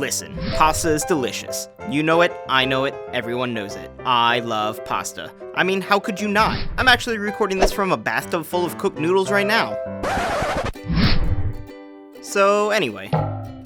Listen, pasta is delicious. You know it, I know it, everyone knows it. I love pasta. I mean, how could you not? I'm actually recording this from a bathtub full of cooked noodles right now. So anyway,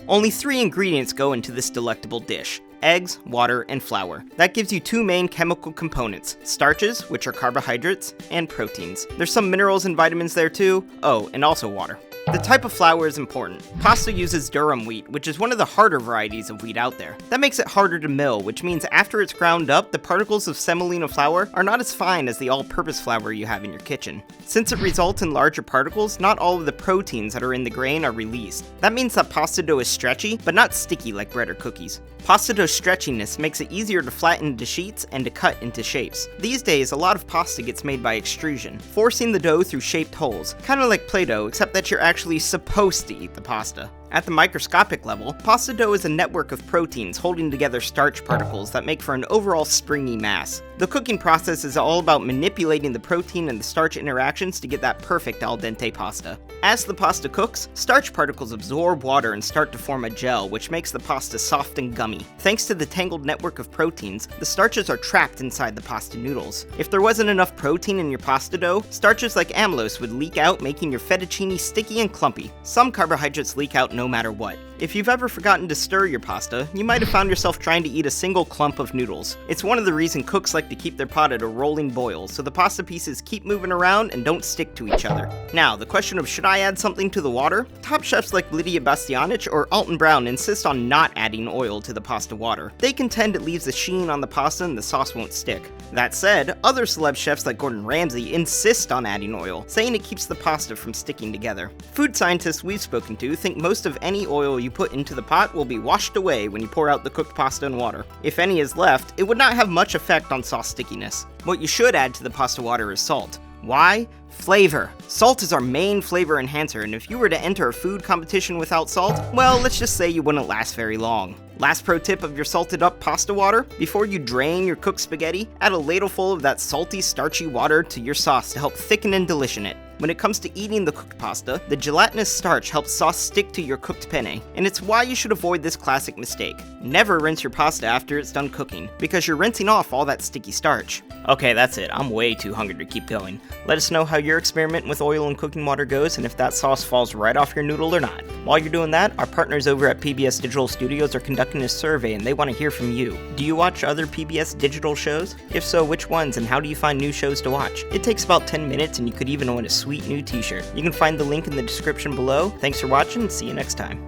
only 3 ingredients go into this delectable dish: eggs, water, and flour. That gives you 2 main chemical components: starches, which are carbohydrates, and proteins. There's some minerals and vitamins there too. Oh, and also water. The type of flour is important. Pasta uses Durham wheat, which is one of the harder varieties of wheat out there. That makes it harder to mill, which means after it's ground up, the particles of semolina flour are not as fine as the all-purpose flour you have in your kitchen. Since it results in larger particles, not all of the proteins that are in the grain are released. That means that pasta dough is stretchy, but not sticky like bread or cookies. Pasta dough stretchiness makes it easier to flatten into sheets and to cut into shapes. These days, a lot of pasta gets made by extrusion, forcing the dough through shaped holes, kind of like Play-Doh, except that you're actually supposed to eat the pasta. At the microscopic level, pasta dough is a network of proteins holding together starch particles that make for an overall springy mass. The cooking process is all about manipulating the protein and the starch interactions to get that perfect al dente pasta. As the pasta cooks, starch particles absorb water and start to form a gel, which makes the pasta soft and gummy. Thanks to the tangled network of proteins, the starches are trapped inside the pasta noodles. If there wasn't enough protein in your pasta dough, starches like amylose would leak out, making your fettuccine sticky and clumpy. Some carbohydrates leak out no matter what. If you've ever forgotten to stir your pasta, you might have found yourself trying to eat a single clump of noodles. It's one of the reasons cooks like to keep their pot at a rolling boil, so the pasta pieces keep moving around and don't stick to each other. Now, the question of should I add something to the water? Top chefs like Lydia Bastianich or Alton Brown insist on not adding oil to the pasta water. They contend it leaves a sheen on the pasta and the sauce won't stick. That said, other celeb chefs like Gordon Ramsay insist on adding oil, saying it keeps the pasta from sticking together. Food scientists we've spoken to think most of any oil you put into the pot will be washed away when you pour out the cooked pasta and water. If any is left, it would not have much effect on sauce stickiness. What you should add to the pasta water is salt. Why? Flavor. Salt is our main flavor enhancer, and if you were to enter a food competition without salt, well, let's just say you wouldn't last very long. Last pro tip of your salted up pasta water: before you drain your cooked spaghetti, add a ladleful of that salty, starchy water to your sauce to help thicken and delition it. When it comes to eating the cooked pasta, the gelatinous starch helps sauce stick to your cooked penne, and it's why you should avoid this classic mistake. Never rinse your pasta after it's done cooking, because you're rinsing off all that sticky starch. Okay, that's it. I'm way too hungry to keep going. Let us know how your experiment with oil and cooking water goes, and if that sauce falls right off your noodle or not. While you're doing that, our partners over at PBS Digital Studios are conducting a survey, and they want to hear from you. Do you watch other PBS digital shows? If so, which ones, and how do you find new shows to watch? It takes about 10 minutes, and you could even win a sweet new t-shirt. You can find the link in the description below. Thanks for watching, and see you next time.